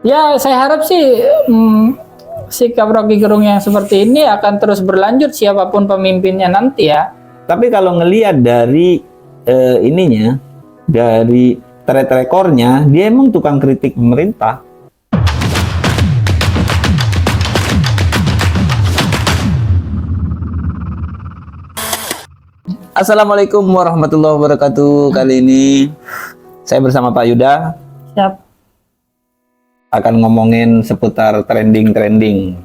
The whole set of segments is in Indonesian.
Ya, saya harap sih sikap Rocky Gerung yang seperti ini akan terus berlanjut siapapun pemimpinnya nanti ya. Tapi kalau ngelihat dari ininya, dari track recordnya, dia emang tukang kritik pemerintah. Assalamualaikum warahmatullahi wabarakatuh. Kali ini saya bersama Pak Yuda Siap. akan ngomongin seputar trending-trending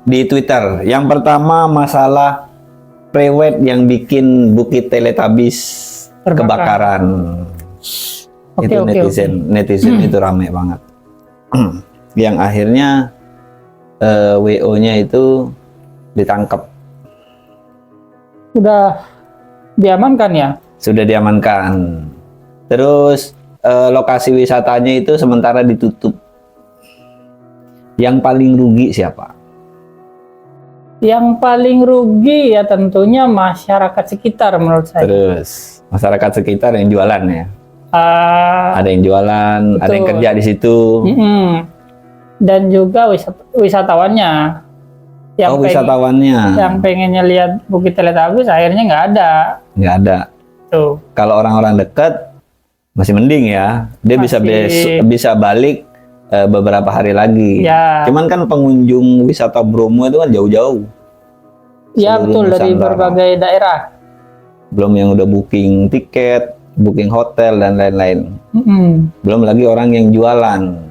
di Twitter. Yang pertama masalah prewed yang bikin Bukit Teletubbies kebakaran. Oke, Itu netizen itu rame banget. Yang akhirnya WO-nya itu ditangkap. Sudah diamankan ya? Sudah diamankan. Terus lokasi wisatanya itu sementara ditutup. Yang paling rugi siapa? Yang paling rugi ya tentunya masyarakat sekitar menurut saya. Terus masyarakat sekitar yang jualan ya. Ada yang jualan, betul. ada yang kerja di situ. Dan juga wisatawannya. Wisatawannya. Yang pengennya lihat Bukit Teletubbies akhirnya nggak ada. Nggak ada. Tuh. Kalau orang-orang dekat masih mending ya. Dia bisa balik beberapa hari lagi. Ya. Cuman kan pengunjung wisata Bromo itu kan jauh-jauh. Ya betul, dari berbagai daerah. Belum yang udah booking tiket, booking hotel dan lain-lain. Belum lagi orang yang jualan.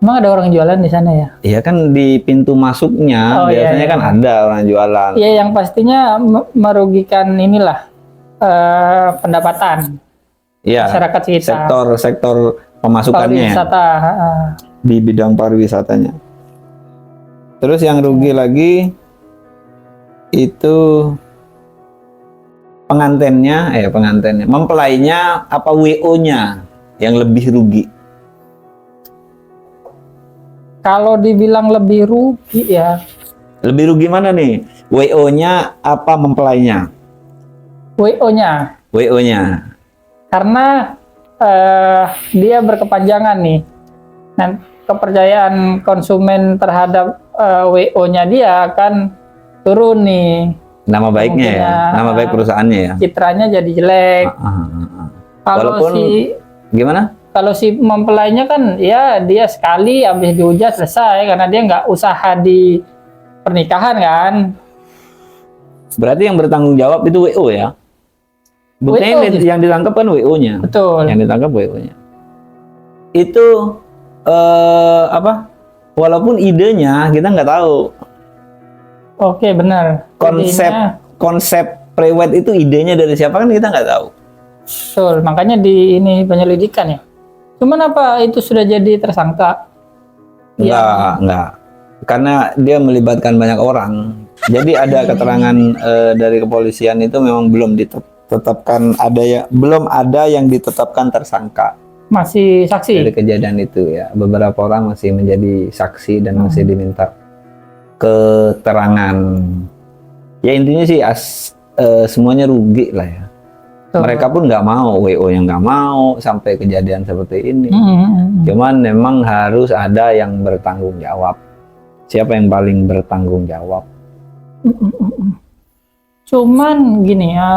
Emang ada orang jualan di sana ya? Iya kan di pintu masuknya biasanya kan ada orang jualan. Iya, yang pastinya merugikan inilah pendapatan masyarakat sekitar. Sektor pemasukannya pariwisata. Di bidang pariwisatanya. Terus yang rugi lagi itu pengantennya, mempelainya apa WO-nya yang lebih rugi? Kalau dibilang lebih rugi ya. Lebih rugi mana nih? WO-nya apa mempelainya? WO-nya. WO-nya. Karena dia berkepanjangan nih. Nah, kepercayaan konsumen terhadap WO-nya dia akan turun nih. Nama baiknya ya, nama baik perusahaannya ya. Citranya jadi jelek. Walaupun gimana? Kalau si mempelainya kan ya dia sekali habis dihujat selesai karena dia nggak usaha di pernikahan kan. Berarti yang bertanggung jawab itu WO ya? Buktinya yang ditangkap kan WO-nya. Betul. Yang ditangkap WO-nya. Itu walaupun idenya kita nggak tahu. Oke, benar. Konsep prewed itu idenya dari siapa kan kita nggak tahu. Betul, makanya di ini penyelidikan ya. Cuman apa itu sudah jadi tersangka? Enggak. Karena dia melibatkan banyak orang. Jadi ada keterangan dari kepolisian itu memang belum ditetapkan belum ada yang ditetapkan tersangka. Masih saksi dari kejadian itu ya. Beberapa orang masih menjadi saksi dan masih diminta keterangan. Ya intinya sih semuanya rugi lah ya. Mereka pun nggak mau, WO yang nggak mau sampai kejadian seperti ini. Cuman memang harus ada yang bertanggung jawab. Siapa yang paling bertanggung jawab? Cuman gini ya,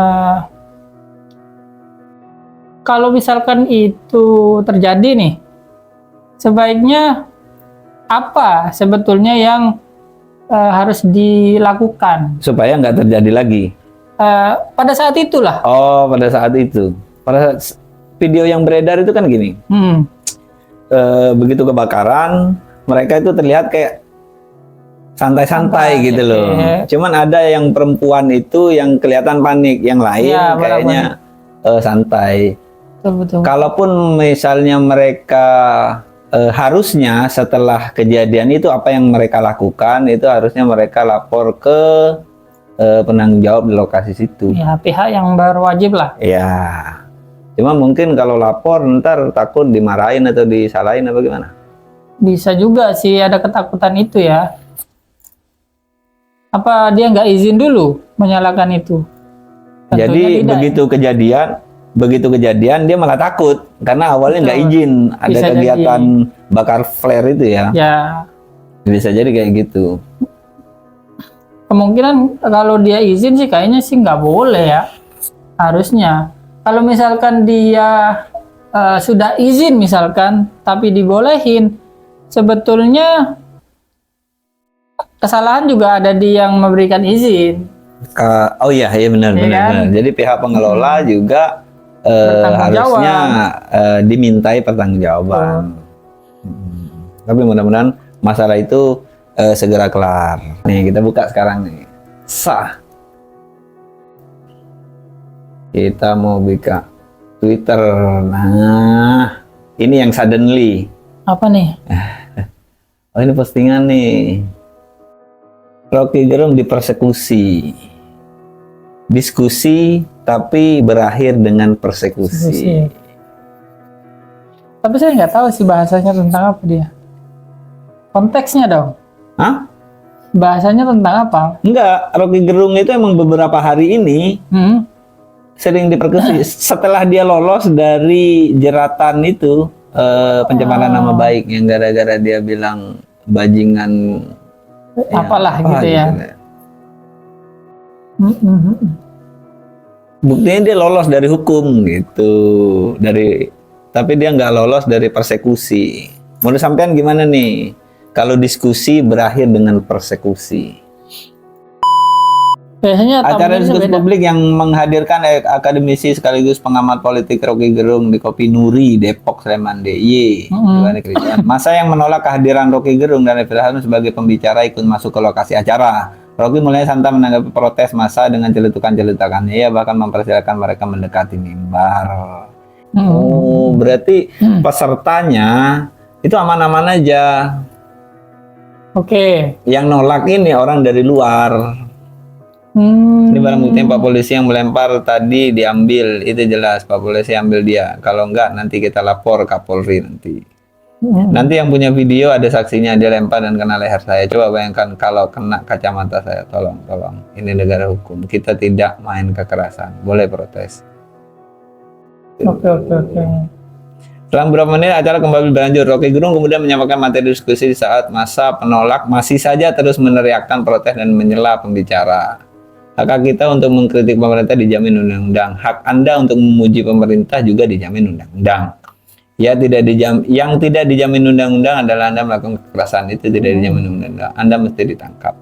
kalau misalkan itu terjadi nih, sebaiknya apa sebetulnya yang harus dilakukan supaya nggak terjadi lagi? Pada saat itulah. Pada saat itu. Pada video yang beredar itu kan gini. Begitu kebakaran, mereka itu terlihat kayak santai-santai gitu loh. Cuman ada yang perempuan itu yang kelihatan panik, yang lain kayaknya santai. Betul. Kalaupun misalnya mereka harusnya setelah kejadian itu apa yang mereka lakukan itu harusnya mereka lapor ke penanggung jawab di lokasi situ. Ya, pihak yang berwajib lah. Ya. Cuma mungkin kalau lapor ntar takut dimarahin atau disalahin apa gimana? Bisa juga sih ada ketakutan itu ya. Apa dia nggak izin dulu menyalakan itu? Tentunya jadi begitu kejadian begitu kejadian dia malah takut karena awalnya nggak Betul. izin ada Bisa kegiatan bakar flare itu ya. Ya, Bisa jadi kayak gitu. kemungkinan kalau dia izin sih kayaknya sih nggak boleh ya. Harusnya. Kalau misalkan dia sudah izin misalkan, tapi dibolehin, sebetulnya kesalahan juga ada di yang memberikan izin. Oh iya, iya benar Iya benar kan? benar. Jadi pihak pengelola juga Bertanggung harusnya jawab. dimintai pertanggungjawaban. Tapi mudah-mudahan masalah itu segera kelar. Nih kita buka sekarang nih. Sah. Kita mau buka Twitter. Nah, ini yang suddenly. Apa nih? Oh ini postingan nih. Rocky Gerung dipersekusi. Diskusi tapi berakhir dengan persekusi. Tapi saya nggak tahu sih bahasanya tentang apa dia. Konteksnya dong. Hah? Bahasanya tentang apa? Enggak, Rocky Gerung itu emang beberapa hari ini sering dipersekusi. Setelah dia lolos dari jeratan itu pencemaran nama baik yang gara-gara dia bilang bajingan Apalah apa gitu ya. Buktinya dia lolos dari hukum gitu, tapi dia nggak lolos dari persekusi. Menurut sampean gimana nih? Kalau diskusi berakhir dengan persekusi. Biasanya Acara thumbnailnya diskusi beda. publik yang menghadirkan akademisi sekaligus pengamat politik Rocky Gerung di Kopi Nuri, Depok, Sleman, DIY. Masa yang menolak kehadiran Rocky Gerung dan Refli Harun sebagai pembicara ikut masuk ke lokasi acara. Rocky mulai santai menanggapi protes massa dengan celetukan-celetukannya. Ia bahkan mempersilahkan mereka mendekati mimbar. Oh, berarti pesertanya itu aman-aman aja. Oke. Yang nolak ini orang dari luar. Ini barang bukti Pak Polisi yang melempar tadi diambil, itu jelas Pak Polisi ambil dia. Kalau enggak nanti kita lapor Kapolri nanti. Nanti yang punya video ada saksinya, dia lempar dan kena leher saya. Coba bayangkan kalau kena kacamata saya. Tolong. Ini negara hukum. Kita tidak main kekerasan. Boleh protes. Oke. Selang beberapa menit acara kembali berlanjut. Rocky Gerung kemudian menyampaikan materi diskusi di saat masa penolak masih saja terus meneriakkan protes dan menyela pembicara. Hak kita untuk mengkritik pemerintah dijamin undang-undang. Hak Anda untuk memuji pemerintah juga dijamin undang-undang. Yang tidak dijamin undang-undang adalah Anda melakukan kekerasan. Itu tidak dijamin undang-undang. Anda mesti ditangkap.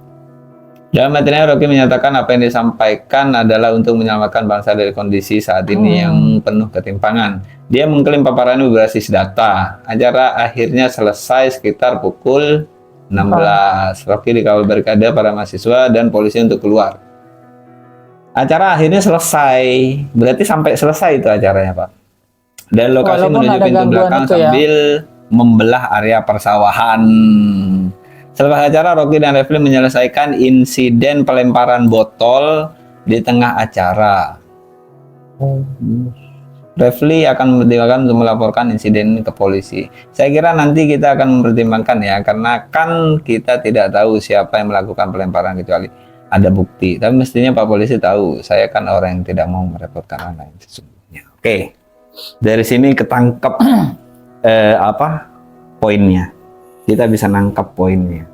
Dalam materinya Rocky menyatakan apa yang disampaikan adalah untuk menyelamatkan bangsa dari kondisi saat ini yang penuh ketimpangan. Dia mengklaim paparannya berbasis data. Acara akhirnya selesai sekitar pukul 16. Rocky dikawal barikade para mahasiswa dan polisi untuk keluar. Acara akhirnya selesai. Berarti sampai selesai itu acaranya, Pak. Dan lokasi Walaupun menuju ada pintu gangguan belakang itu ya. sambil membelah area persawahan. Setelah acara, Rocky dan Refli menyelesaikan insiden pelemparan botol di tengah acara. Refli akan mempertimbangkan untuk melaporkan insiden ini ke polisi. Saya kira nanti kita akan mempertimbangkan ya, karena kan kita tidak tahu siapa yang melakukan pelemparan kecuali ada bukti. Tapi mestinya Pak Polisi tahu, saya kan orang yang tidak mau merepotkan orang lain sesungguhnya. Oke, dari sini ketangkep poinnya. Kita bisa nangkap poinnya.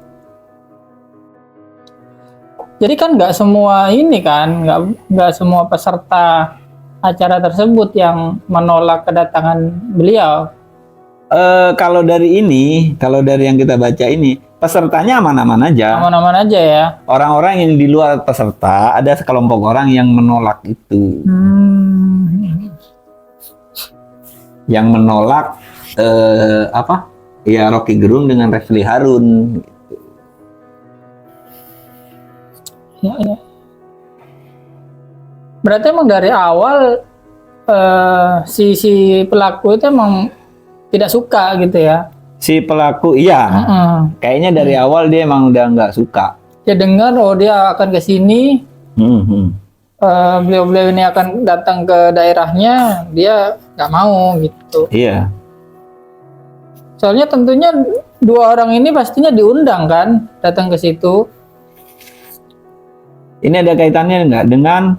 Jadi kan nggak semua ini kan, nggak semua peserta acara tersebut yang menolak kedatangan beliau. Kalau dari yang kita baca ini, pesertanya aman-aman aja. Aman-aman aja ya. Orang-orang yang di luar peserta, ada sekelompok orang yang menolak itu. Yang menolak ya Rocky Gerung dengan Refli Harun. Ya. Berarti emang dari awal si pelaku itu emang tidak suka gitu ya? Si pelaku, iya. Kayaknya dari awal dia emang udah nggak suka. Dia dengar, dia akan ke sini, beliau-beliau ini akan datang ke daerahnya, dia nggak mau gitu. Iya. Soalnya tentunya dua orang ini pastinya diundang kan, datang ke situ. Ini ada kaitannya nggak dengan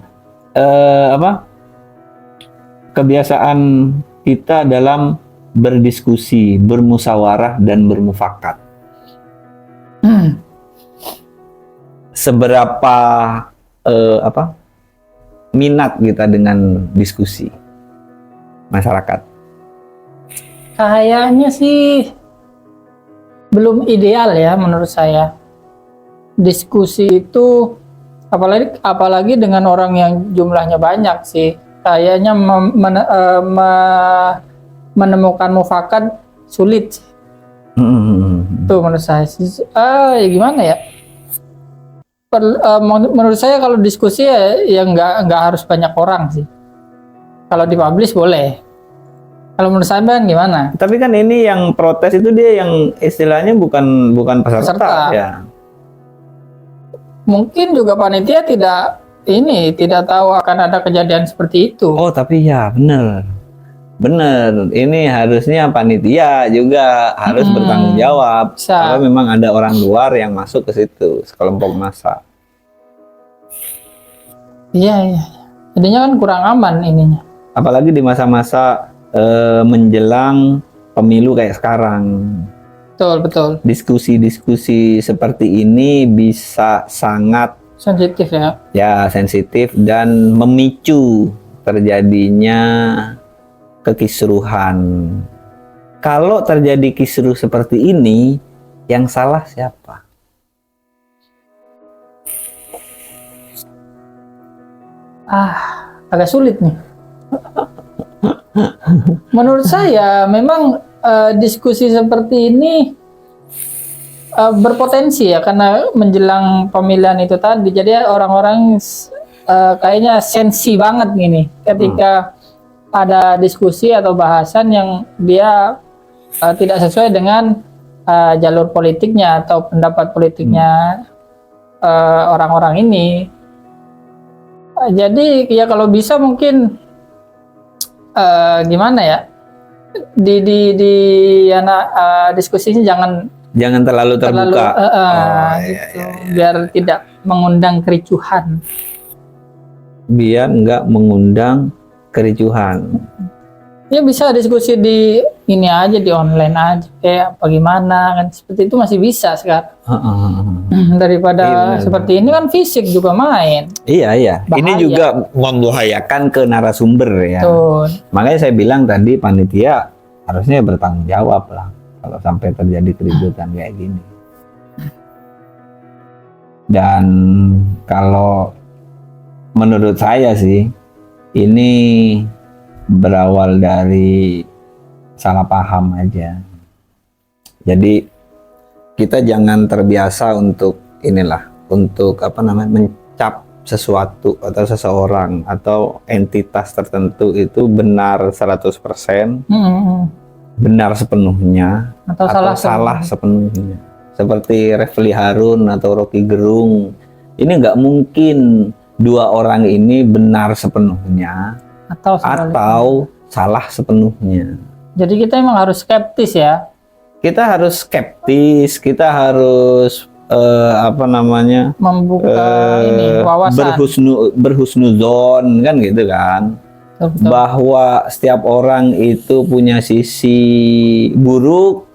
kebiasaan kita dalam berdiskusi, bermusyawarah dan bermufakat. Seberapa minat kita dengan diskusi masyarakat? Kayaknya sih belum ideal ya menurut saya. Diskusi itu apalagi dengan orang yang jumlahnya banyak sih. Kayaknya menemukan mufakat sulit. Itu menurut saya sih. Ya gimana ya? Menurut saya kalau diskusi ya nggak harus banyak orang sih. Kalau dipublish boleh. Kalau menurut saya kan gimana? Tapi kan ini yang protes itu dia yang istilahnya bukan peserta. Ya. Mungkin juga panitia tidak tahu akan ada kejadian seperti itu. Oh tapi ya benar. Ini harusnya panitia juga harus bertanggung jawab. Kalau memang ada orang luar yang masuk ke situ, sekelompok massa. Iya. Jadinya kan kurang aman ininya. Apalagi di masa-masa menjelang pemilu kayak sekarang. Betul. Diskusi-diskusi seperti ini bisa sangat sensitif ya. Ya, sensitif dan memicu terjadinya kekisruhan. Kalau terjadi kisruh seperti ini, yang salah siapa? Agak sulit nih. Menurut saya memang diskusi seperti ini berpotensi ya, karena menjelang pemilihan itu tadi. Jadi orang-orang kayaknya sensi banget gini ketika ada diskusi atau bahasan yang dia tidak sesuai dengan jalur politiknya atau pendapat politiknya orang-orang ini. Jadi ya kalau bisa mungkin gimana ya, diskusinya jangan terlalu terbuka, gitu. Biar tidak mengundang kericuhan. Biar nggak mengundang kericuhan. Ya bisa diskusi di ini aja, di online aja, kayak bagaimana kan, seperti itu masih bisa sekarang. Daripada seperti ini kan fisik juga main. Iya. Bahaya. Ini juga membahayakan ke narasumber ya. Betul. Makanya saya bilang tadi panitia harusnya bertanggung jawab lah kalau sampai terjadi keributan kayak gini. Dan kalau menurut saya sih ini berawal dari salah paham aja. Jadi kita jangan terbiasa untuk mencap sesuatu atau seseorang atau entitas tertentu itu benar 100%, benar sepenuhnya atau salah sepenuhnya. Seperti Refli Harun atau Rocky Gerung, ini nggak mungkin dua orang ini benar sepenuhnya atau salah sepenuhnya. Jadi kita emang harus skeptis ya. Kita harus skeptis, kita harus membuka wawasan, berhusnuzon kan gitu kan. Betul. Bahwa setiap orang itu punya sisi buruk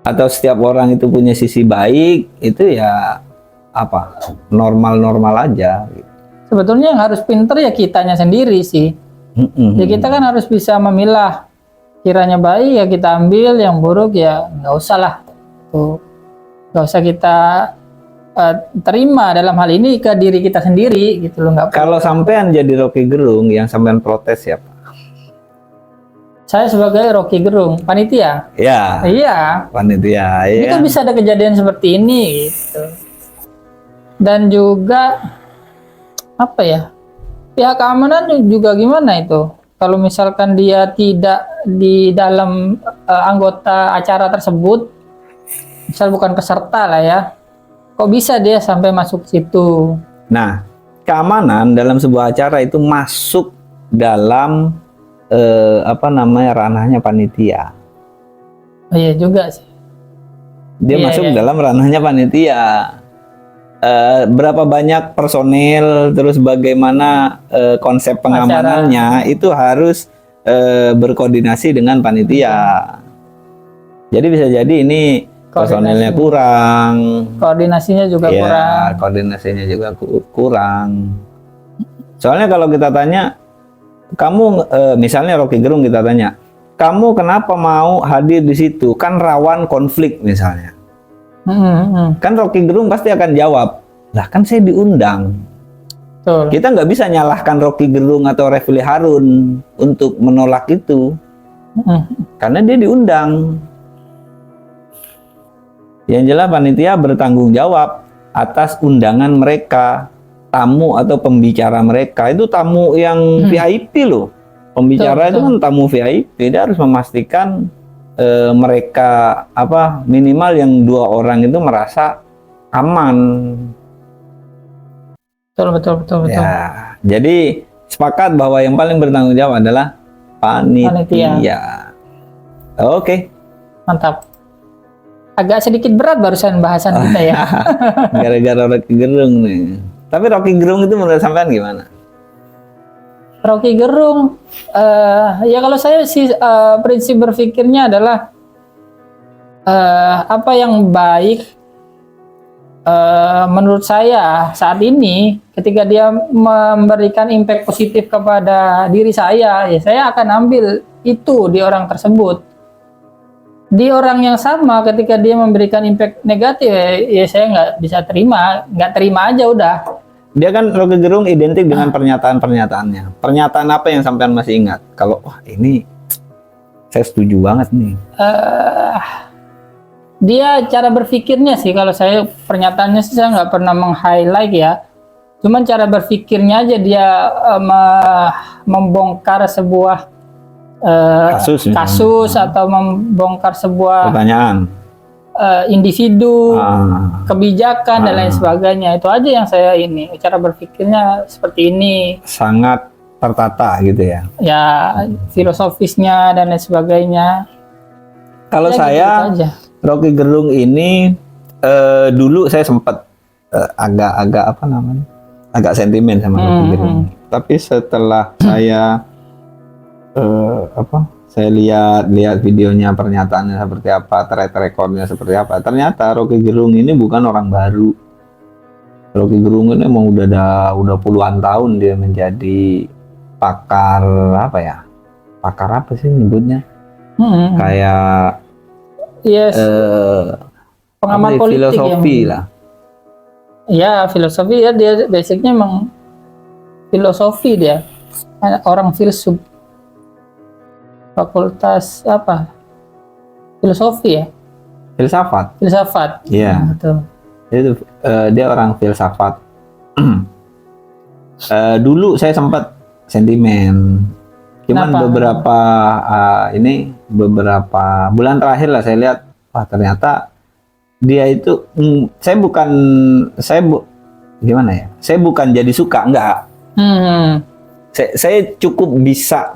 atau setiap orang itu punya sisi baik, itu ya normal-normal aja gitu. Sebetulnya yang harus pinter ya kitanya sendiri sih. Ya kita kan harus bisa memilah, kiranya baik ya kita ambil, yang buruk ya nggak usah lah. Tuh, nggak usah kita terima dalam hal ini ke diri kita sendiri gitu loh. Nggak. Kalau sampean jadi Rocky Gerung, yang sampean protes siapa? Saya sebagai Rocky Gerung, panitia. Ya. Iya. Panitia. Ini kan bisa ada kejadian seperti ini gitu. Dan juga pihak keamanan juga gimana itu? Kalau misalkan dia tidak di dalam anggota acara tersebut, misal bukan peserta lah ya, kok bisa dia sampai masuk situ? Nah, keamanan dalam sebuah acara itu masuk dalam ranahnya panitia. Oh iya juga sih. Dia masuk dalam ranahnya panitia. berapa banyak personil, terus bagaimana konsep pengamanannya itu harus berkoordinasi dengan panitia. Jadi bisa jadi ini personilnya kurang, koordinasinya juga ya, kurang. koordinasinya juga kurang. Soalnya kalau kita tanya, kamu misalnya Rocky Gerung kita tanya, kamu kenapa mau hadir di situ? Kan rawan konflik misalnya. Kan Rocky Gerung pasti akan jawab, lah kan saya diundang. Betul. Kita nggak bisa nyalahkan Rocky Gerung atau Refli Harun untuk menolak itu, karena dia diundang. Yang jelas panitia bertanggung jawab atas undangan mereka, tamu atau pembicara mereka. Itu tamu yang VIP loh. Pembicara itu kan tamu VIP, dia harus memastikan mereka minimal yang 2 orang itu merasa aman. Betul. Ya, jadi sepakat bahwa yang paling bertanggung jawab adalah panitia. Oke. Mantap. Agak sedikit berat barusan bahasan kita ya. Gara-gara Rocky Gerung nih. Tapi Rocky Gerung itu menurut sampean gimana? Rocky Gerung, ya kalau saya sih prinsip berpikirnya adalah apa yang baik menurut saya saat ini, ketika dia memberikan impact positif kepada diri saya, ya saya akan ambil itu di orang tersebut. Di orang yang sama, ketika dia memberikan impact negatif, ya saya nggak bisa terima, nggak terima aja udah. Dia kan Rocky Gerung identik dengan pernyataan-pernyataannya. Pernyataan apa yang sampean masih ingat? Kalau wah ini saya setuju banget nih. Dia cara berpikirnya sih, kalau saya pernyataannya sih saya nggak pernah meng-highlight ya. Cuman cara berpikirnya aja dia membongkar sebuah kasus atau membongkar sebuah pertanyaan. Individu, kebijakan dan lain sebagainya. Itu aja yang saya ini, cara berpikirnya seperti ini. Sangat tertata gitu ya. Ya, filosofisnya dan lain sebagainya. Kalau Ya, saya gitu aja. Rocky Gerung ini dulu saya sempat agak agak sentimen sama Rocky Gerung. Tapi setelah saya saya lihat videonya, pernyataannya seperti apa, track recordnya seperti apa. Ternyata Rocky Gerung ini bukan orang baru. Rocky Gerung ini emang udah puluhan tahun dia menjadi pakar pakar apa sih nyebutnya? Kayak pengamat politik filosofi lah. Ya, filosofi ya, dia basicnya emang filosofi dia. Orang filsuf. Fakultas filosofi ya? Filsafat. Iya. Betul. Dia orang filsafat. Dulu saya sempat sentimen. Cuman Kenapa? beberapa bulan terakhir lah saya lihat, wah ternyata dia itu saya bukan jadi suka, enggak. Saya cukup bisa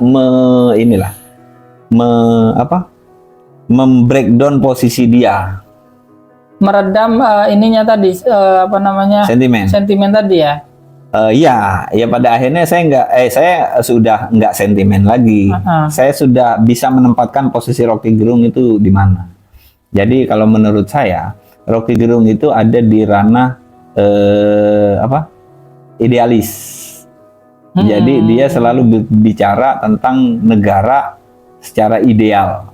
membreakdown posisi dia, Meredam ininya tadi sentimen tadi ya. Ya pada akhirnya saya sudah nggak sentimen lagi. Saya sudah bisa menempatkan posisi Rocky Gerung itu di mana. Jadi kalau menurut saya Rocky Gerung itu ada di ranah idealis. Jadi dia selalu bicara tentang negara secara ideal.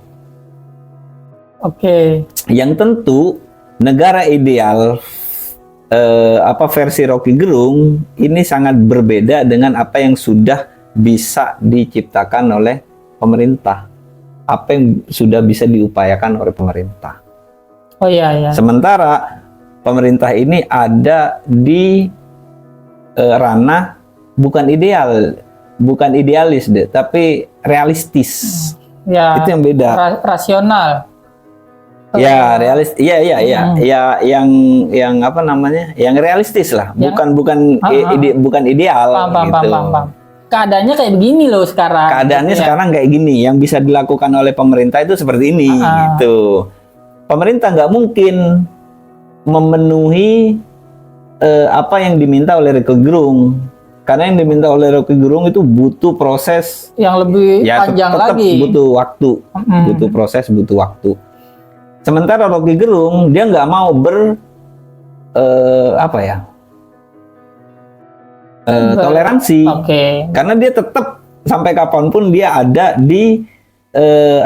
Oke. Yang tentu negara ideal versi Rocky Gerung ini sangat berbeda dengan apa yang sudah bisa diciptakan oleh pemerintah, apa yang sudah bisa diupayakan oleh pemerintah. Oh iya. Sementara pemerintah ini ada di ranah bukan idealis deh, tapi realistis. Ya. Itu yang beda. Rasional. Ya, realis. Iya. Ya, yang realistis lah. Bukan ideal. Paham. Keadaannya kayak begini loh sekarang. Keadaannya gitu sekarang kayak gini. Yang bisa dilakukan oleh pemerintah itu seperti ini. Gitu. Pemerintah nggak mungkin memenuhi apa yang diminta oleh Rocky Gerung. Karena yang diminta oleh Rocky Gerung itu butuh proses yang lebih ya, panjang tetap lagi. butuh waktu, butuh proses, butuh waktu. Sementara Rocky Gerung dia nggak mau apa ya, toleransi, karena dia tetap sampai kapanpun dia ada di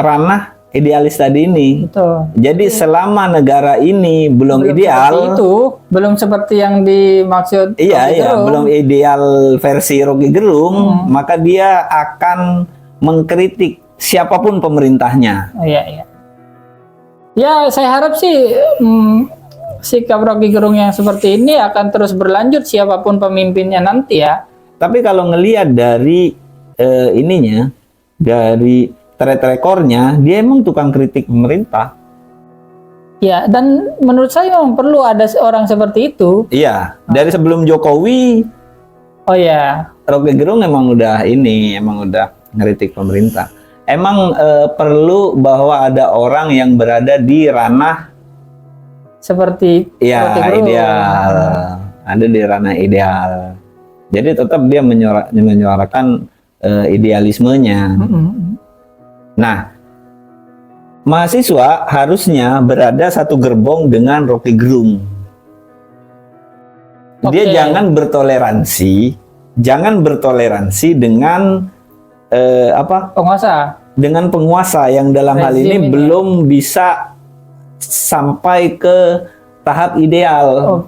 ranah idealis tadi ini. Betul. Jadi selama negara ini belum ideal, seperti itu, belum seperti yang dimaksud. iya, belum ideal versi Rocky Gerung, maka dia akan mengkritik siapapun pemerintahnya. Iya. Ya, saya harap sih sikap Rocky Gerung yang seperti ini akan terus berlanjut siapapun pemimpinnya nanti ya. Tapi kalau ngelihat dari ininya, dari track recordnya, dia emang tukang kritik pemerintah. Ya, dan menurut saya memang perlu ada orang seperti itu. Iya, dari sebelum Jokowi. Oh ya, Rocky Gerung emang udah ngeritik pemerintah. Emang perlu bahwa ada orang yang berada di ranah seperti ya ideal, ada di ranah ideal. Jadi tetap dia menyuarakan idealismenya. Nah, mahasiswa harusnya berada satu gerbong dengan Rocky Gerung. Dia jangan bertoleransi dengan penguasa. Dengan penguasa yang dalam hal ini belum bisa sampai ke tahap ideal.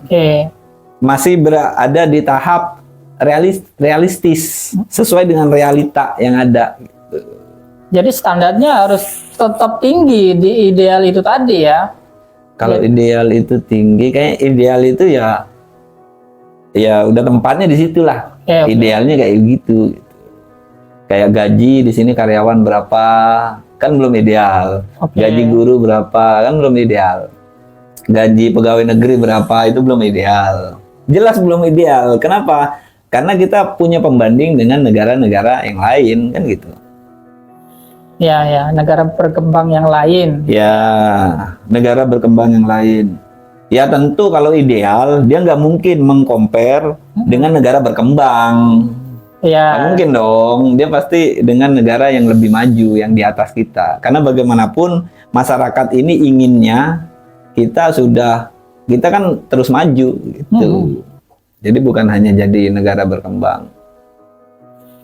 Masih berada di tahap realistis, sesuai dengan realita yang ada. Jadi standarnya harus tetap tinggi di ideal itu tadi ya. Kalau ideal itu tinggi, kayak ideal itu ya udah tempatnya di situlah. Idealnya kayak gitu. Kayak gaji di sini karyawan berapa, kan belum ideal. Gaji guru berapa, kan belum ideal. Gaji pegawai negeri berapa, itu belum ideal. Jelas belum ideal. Kenapa? Karena kita punya pembanding dengan negara-negara yang lain, kan gitu. Ya, negara berkembang yang lain. Ya, negara berkembang yang lain. Ya tentu kalau ideal, dia nggak mungkin mengcompare dengan negara berkembang. Ya. Nggak mungkin dong, dia pasti dengan negara yang lebih maju, yang di atas kita. Karena bagaimanapun masyarakat ini inginnya kita kan terus maju gitu. Jadi bukan hanya jadi negara berkembang.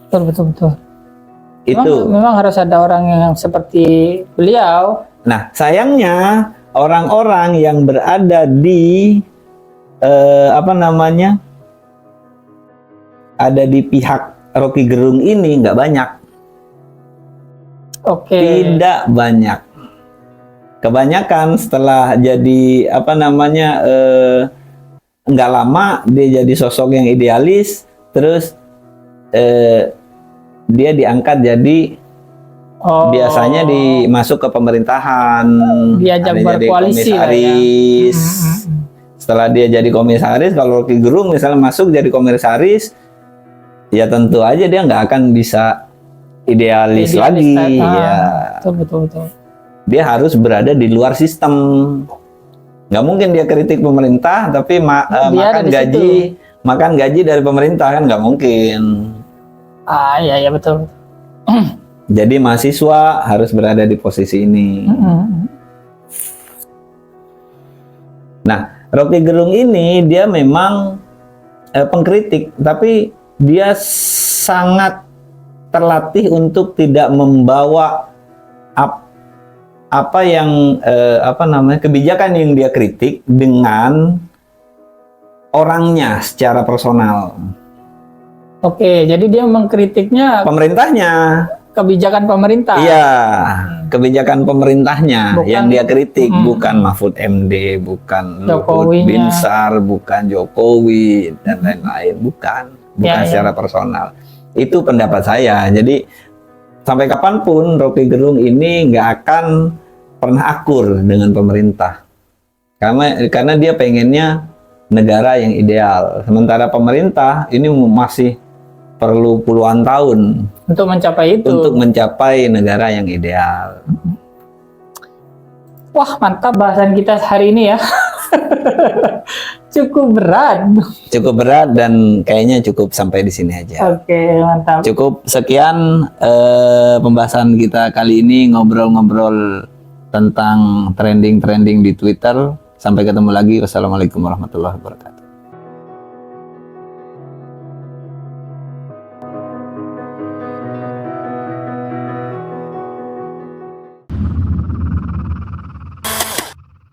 Betul. Itu memang harus ada orang yang seperti beliau. Nah, sayangnya orang-orang yang berada di ada di pihak Rocky Gerung ini nggak banyak. Tidak banyak. Kebanyakan setelah jadi nggak lama dia jadi sosok yang idealis, terus dia diangkat jadi biasanya masuk ke pemerintahan, diajak berkoalisi lah ya. Setelah dia jadi komisaris, kalau Rocky Gerung misalnya masuk jadi komisaris, ya tentu aja dia nggak akan bisa idealis lagi. Betul. Dia harus berada di luar sistem. Nggak mungkin dia kritik pemerintah tapi makan gaji dari pemerintah, kan nggak mungkin. Iya betul. Jadi mahasiswa harus berada di posisi ini. Nah, Rocky Gerung ini dia memang pengkritik, tapi dia sangat terlatih untuk tidak membawa kebijakan yang dia kritik dengan orangnya secara personal. Jadi dia mengkritiknya pemerintahnya, kebijakan pemerintah. Iya, kebijakan pemerintahnya yang dia kritik, bukan Mahfud MD, bukan Luhut Binsar, bukan Jokowi dan lain-lain, bukan secara personal. Itu pendapat saya. Jadi sampai kapanpun Rocky Gerung ini nggak akan pernah akur dengan pemerintah, karena dia pengennya negara yang ideal, sementara pemerintah ini masih perlu puluhan tahun untuk mencapai itu, untuk mencapai negara yang ideal. Wah, mantap bahasan kita hari ini ya. Cukup berat. Cukup berat dan kayaknya cukup sampai di sini aja. Oke, mantap. Cukup sekian pembahasan kita kali ini, ngobrol-ngobrol tentang trending-trending di Twitter. Sampai ketemu lagi. Wassalamualaikum warahmatullahi wabarakatuh.